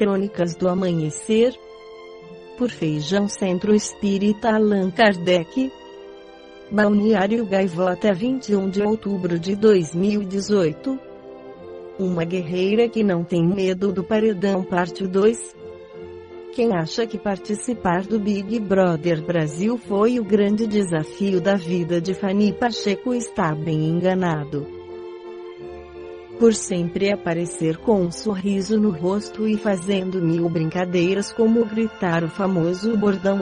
Crônicas do Amanhecer, por Feijão Centro Espírita Allan Kardec. Balneário Gaivota, 21 de outubro de 2018. Uma guerreira que não tem medo do paredão, parte 2. Quem acha que participar do Big Brother Brasil foi o grande desafio da vida de Fanny Pacheco está bem enganado. Por sempre aparecer com um sorriso no rosto e fazendo mil brincadeiras como gritar o famoso bordão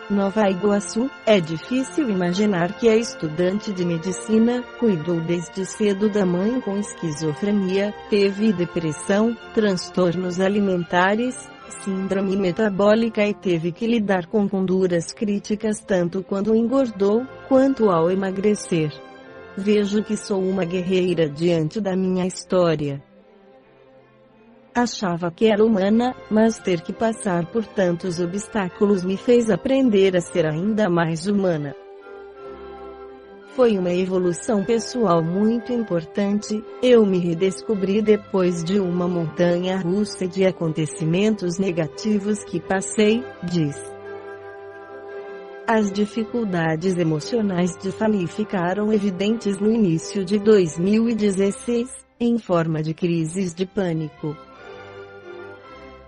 Nova Iguaçu, é difícil imaginar que a estudante de medicina cuidou desde cedo da mãe com esquizofrenia, teve depressão, transtornos alimentares, síndrome metabólica e teve que lidar com duras críticas tanto quando engordou, quanto ao emagrecer. Vejo que sou uma guerreira diante da minha história. Achava que era humana, mas ter que passar por tantos obstáculos me fez aprender a ser ainda mais humana. Foi uma evolução pessoal muito importante. Eu me redescobri depois de uma montanha russa de acontecimentos negativos que passei, diz. As dificuldades emocionais de Fanny ficaram evidentes no início de 2016, em forma de crises de pânico.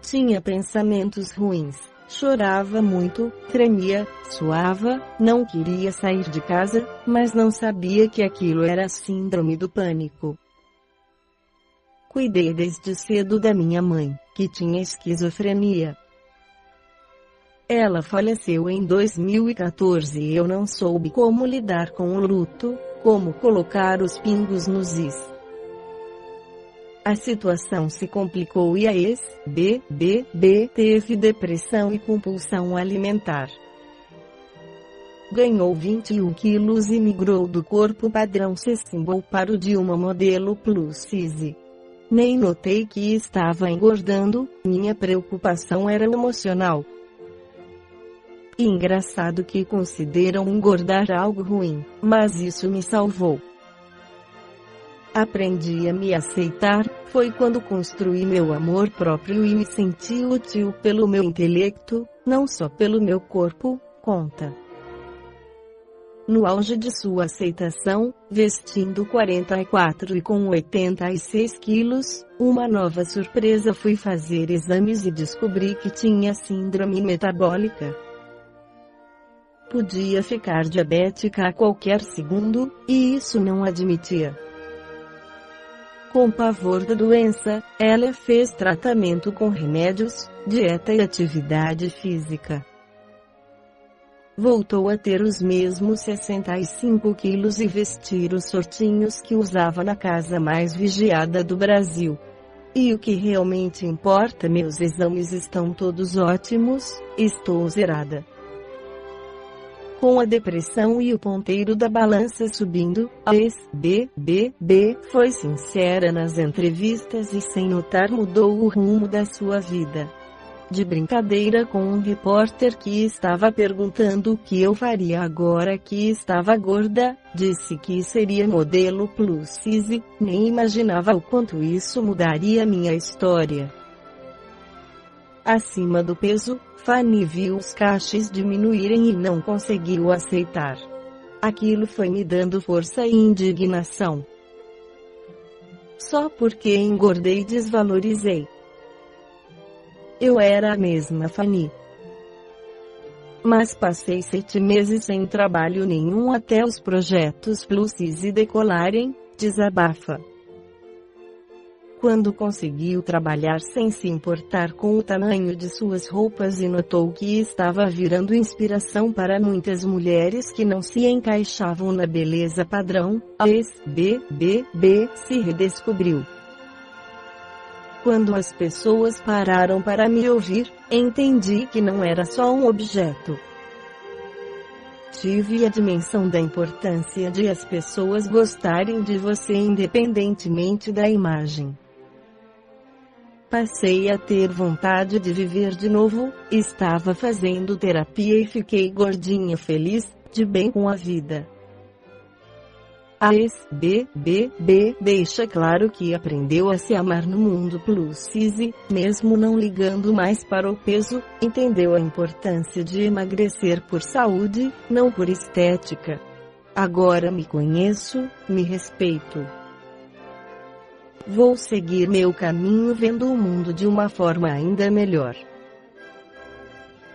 Tinha pensamentos ruins, chorava muito, tremia, suava, não queria sair de casa, mas não sabia que aquilo era síndrome do pânico. Cuidei desde cedo da minha mãe, que tinha esquizofrenia. Ela faleceu em 2014 e eu não soube como lidar com o luto, como colocar os pingos nos is. A situação se complicou e a ex-BBB teve depressão e compulsão alimentar. Ganhou 21 quilos e migrou do corpo padrão C-Symbol para o de uma modelo plus size. Nem notei que estava engordando, minha preocupação era emocional. E engraçado que consideram engordar algo ruim, mas isso me salvou. Aprendi a me aceitar, foi quando construí meu amor próprio e me senti útil pelo meu intelecto, não só pelo meu corpo, conta. No auge de sua aceitação, vestindo 44 e com 86 quilos, uma nova surpresa, fui fazer exames e descobri que tinha síndrome metabólica. Podia ficar diabética a qualquer segundo, e isso não admitia. Com pavor da doença, ela fez tratamento com remédios, dieta e atividade física. Voltou a ter os mesmos 65 quilos e vestir os shortinhos que usava na casa mais vigiada do Brasil. E o que realmente importa, meus exames estão todos ótimos, estou zerada. Com a depressão e o ponteiro da balança subindo, a ex-BBB foi sincera nas entrevistas e sem notar mudou o rumo da sua vida. De brincadeira com um repórter que estava perguntando o que eu faria agora que estava gorda, disse que seria modelo plus size, nem imaginava o quanto isso mudaria minha história. Acima do peso, Fanny viu os cachos diminuírem e não conseguiu aceitar. Aquilo foi me dando força e indignação. Só porque engordei desvalorizei. Eu era a mesma Fanny. Mas passei 7 meses sem trabalho nenhum até os projetos plus size decolarem, desabafa. Quando conseguiu trabalhar sem se importar com o tamanho de suas roupas e notou que estava virando inspiração para muitas mulheres que não se encaixavam na beleza padrão, a ex-BBB se redescobriu. Quando as pessoas pararam para me ouvir, entendi que não era só um objeto. Tive a dimensão da importância de as pessoas gostarem de você independentemente da imagem. Passei a ter vontade de viver de novo, estava fazendo terapia e fiquei gordinha feliz, de bem com a vida. A SBBB deixa claro que aprendeu a se amar no mundo plus size, mesmo não ligando mais para o peso, entendeu a importância de emagrecer por saúde, não por estética. Agora me conheço, me respeito. Vou seguir meu caminho vendo o mundo de uma forma ainda melhor.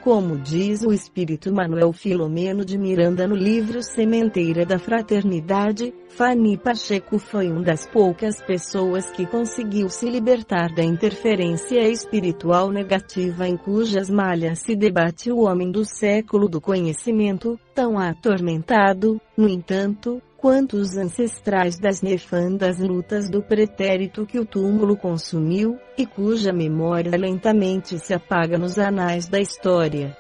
Como diz o espírito Manuel Filomeno de Miranda no livro Sementeira da Fraternidade, Fanny Pacheco foi uma das poucas pessoas que conseguiu se libertar da interferência espiritual negativa em cujas malhas se debate o homem do século do conhecimento, tão atormentado, no entanto, quanto os ancestrais das nefandas lutas do pretérito que o túmulo consumiu, e cuja memória lentamente se apaga nos anais da história.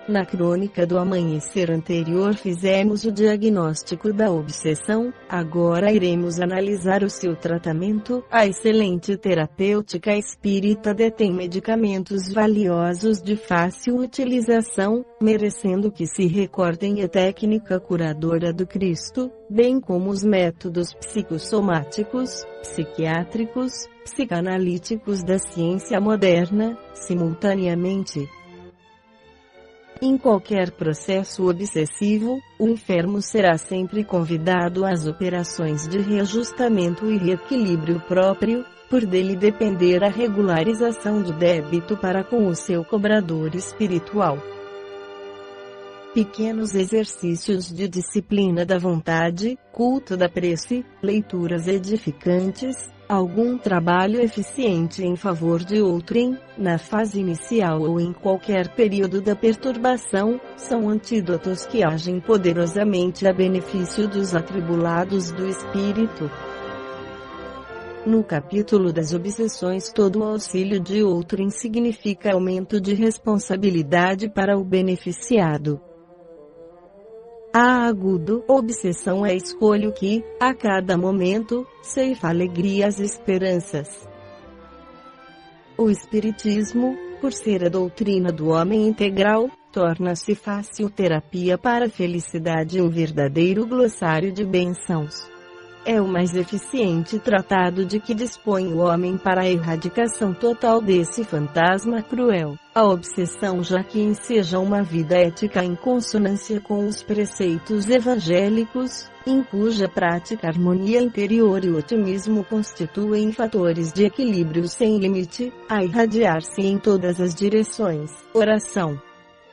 Na crônica do amanhecer anterior fizemos o diagnóstico da obsessão, agora iremos analisar o seu tratamento. A excelente terapêutica espírita detém medicamentos valiosos de fácil utilização, merecendo que se recordem a técnica curadora do Cristo, bem como os métodos psicossomáticos, psiquiátricos, psicanalíticos da ciência moderna, simultaneamente. Em qualquer processo obsessivo, o enfermo será sempre convidado às operações de reajustamento e reequilíbrio próprio, por dele depender a regularização do débito para com o seu cobrador espiritual. Pequenos exercícios de disciplina da vontade, culto da prece, leituras edificantes, algum trabalho eficiente em favor de outrem, na fase inicial ou em qualquer período da perturbação, são antídotos que agem poderosamente a benefício dos atribulados do espírito. No capítulo das obsessões, todo o auxílio de outrem significa aumento de responsabilidade para o beneficiado. A agudo obsessão é escolho que, a cada momento, ceifa alegrias e esperanças. O Espiritismo, por ser a doutrina do homem integral, torna-se fácil terapia para a felicidade e um verdadeiro glossário de bênçãos. É o mais eficiente tratado de que dispõe o homem para a erradicação total desse fantasma cruel, a obsessão, já que enseja uma vida ética em consonância com os preceitos evangélicos, em cuja prática a harmonia interior e o otimismo constituem fatores de equilíbrio sem limite, a irradiar-se em todas as direções. Oração.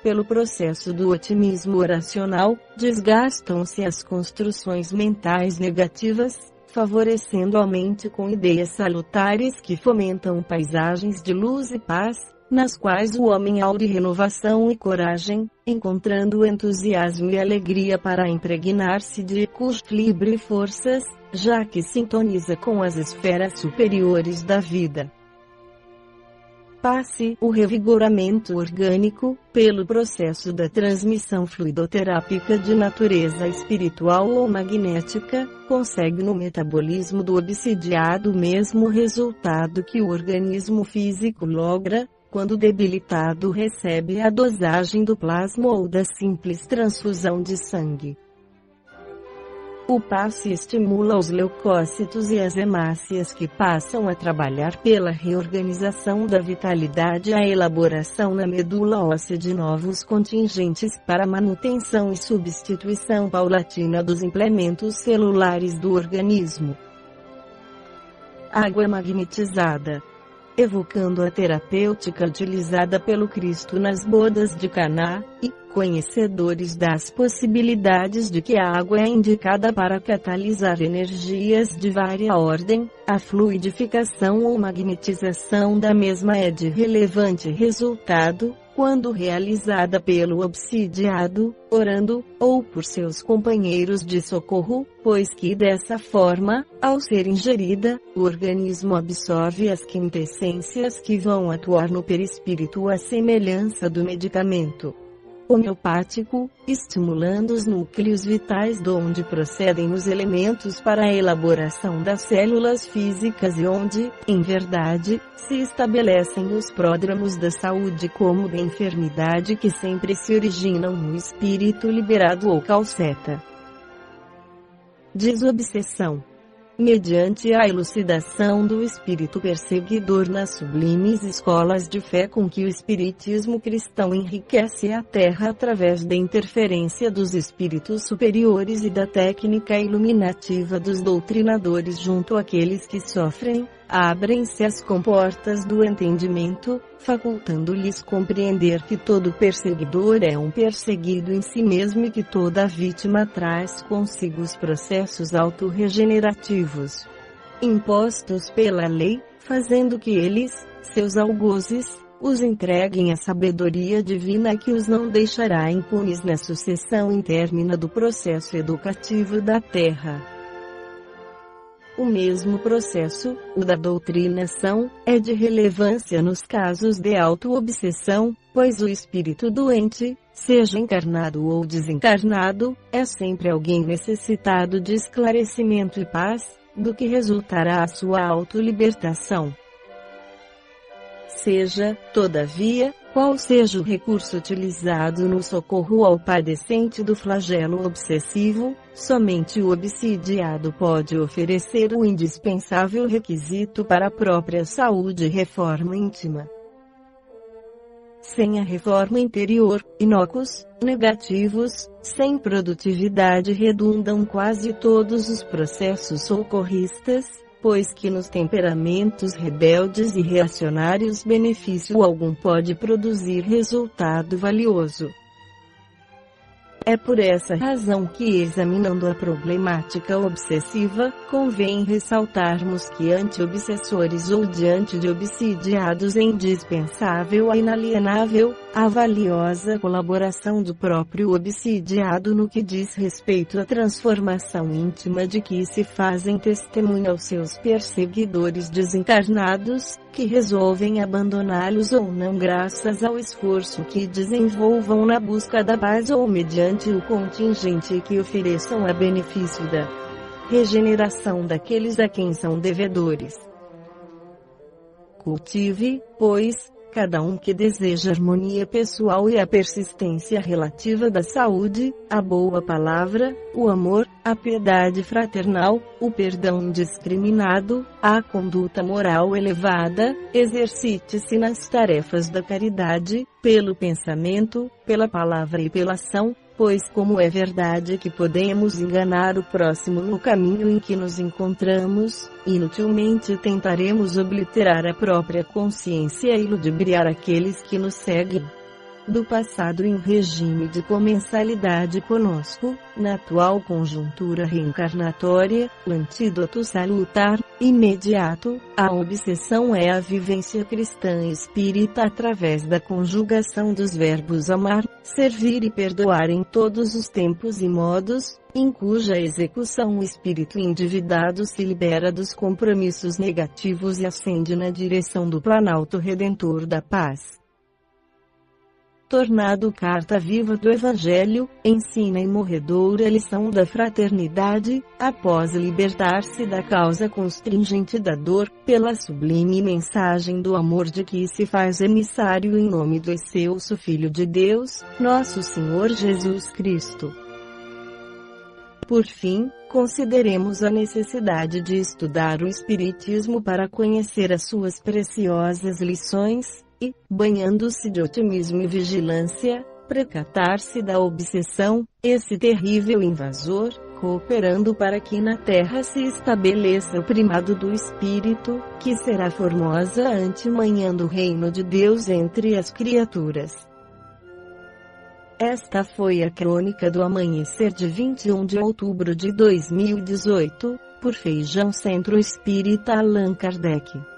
Pelo processo do otimismo oracional, desgastam-se as construções mentais negativas, favorecendo a mente com ideias salutares que fomentam paisagens de luz e paz, nas quais o homem aure renovação e coragem, encontrando entusiasmo e alegria para impregnar-se de equilíbrio e forças, já que sintoniza com as esferas superiores da vida. Passe o revigoramento orgânico, pelo processo da transmissão fluidoterápica de natureza espiritual ou magnética, consegue no metabolismo do obsidiado o mesmo resultado que o organismo físico logra, quando debilitado recebe a dosagem do plasma ou da simples transfusão de sangue. O passe estimula os leucócitos e as hemácias que passam a trabalhar pela reorganização da vitalidade e a elaboração na medula óssea de novos contingentes para manutenção e substituição paulatina dos implementos celulares do organismo. Água magnetizada. Evocando a terapêutica utilizada pelo Cristo nas bodas de Caná, e, conhecedores das possibilidades de que a água é indicada para catalisar energias de vária ordem, a fluidificação ou magnetização da mesma é de relevante resultado, quando realizada pelo obsidiado, orando, ou por seus companheiros de socorro, pois que dessa forma, ao ser ingerida, o organismo absorve as quintessências que vão atuar no perispírito à semelhança do medicamento homeopático, estimulando os núcleos vitais de onde procedem os elementos para a elaboração das células físicas e onde, em verdade, se estabelecem os pródromos da saúde como da enfermidade que sempre se originam no espírito liberado ou calceta. desobsessão. Mediante a elucidação do espírito perseguidor nas sublimes escolas de fé com que o espiritismo cristão enriquece a terra através da interferência dos espíritos superiores e da técnica iluminativa dos doutrinadores junto àqueles que sofrem, abrem-se as comportas do entendimento, facultando-lhes compreender que todo perseguidor é um perseguido em si mesmo e que toda vítima traz consigo os processos autorregenerativos impostos pela lei, fazendo que eles, seus algozes, os entreguem à sabedoria divina que os não deixará impunes na sucessão intermina do processo educativo da terra. O mesmo processo, o da doutrinação, é de relevância nos casos de auto-obsessão, pois o espírito doente, seja encarnado ou desencarnado, é sempre alguém necessitado de esclarecimento e paz, do que resultará a sua auto-libertação. Seja, todavia, qual seja o recurso utilizado no socorro ao padecente do flagelo obsessivo, somente o obsidiado pode oferecer o indispensável requisito para a própria saúde e reforma íntima. Sem a reforma interior, inócuos, negativos, sem produtividade redundam quase todos os processos socorristas, pois que nos temperamentos rebeldes e reacionários benefício algum pode produzir resultado valioso. É por essa razão que, examinando a problemática obsessiva, convém ressaltarmos que ante obsessores ou diante de obsidiados é indispensável a inalienável, a valiosa colaboração do próprio obsidiado no que diz respeito à transformação íntima de que se fazem testemunha aos seus perseguidores desencarnados, que resolvem abandoná-los ou não graças ao esforço que desenvolvam na busca da paz ou mediante o contingente que ofereçam a benefício da regeneração daqueles a quem são devedores. Cultive, pois, cada um que deseja harmonia pessoal e a persistência relativa da saúde, a boa palavra, o amor, a piedade fraternal, o perdão indiscriminado, a conduta moral elevada, exercite-se nas tarefas da caridade, pelo pensamento, pela palavra e pela ação, pois como é verdade que podemos enganar o próximo no caminho em que nos encontramos, inutilmente tentaremos obliterar a própria consciência e ludibriar aqueles que nos seguem. Do passado em regime de comensalidade conosco, na atual conjuntura reencarnatória, o antídoto salutar, imediato, à obsessão é a vivência cristã espírita através da conjugação dos verbos amar, servir e perdoar em todos os tempos e modos, em cuja execução o espírito endividado se libera dos compromissos negativos e ascende na direção do planalto redentor da paz. Tornado carta viva do Evangelho, ensina a imorredora lição da fraternidade, após libertar-se da causa constringente da dor, pela sublime mensagem do amor de que se faz emissário em nome do excelso Filho de Deus, nosso Senhor Jesus Cristo. Por fim, consideremos a necessidade de estudar o Espiritismo para conhecer as suas preciosas lições, e, banhando-se de otimismo e vigilância, precatar-se da obsessão, esse terrível invasor, cooperando para que na terra se estabeleça o primado do Espírito, que será formosa antemanhã do reino de Deus entre as criaturas. Esta foi a crônica do amanhecer de 21 de outubro de 2018, por Feijão Centro Espírita Allan Kardec.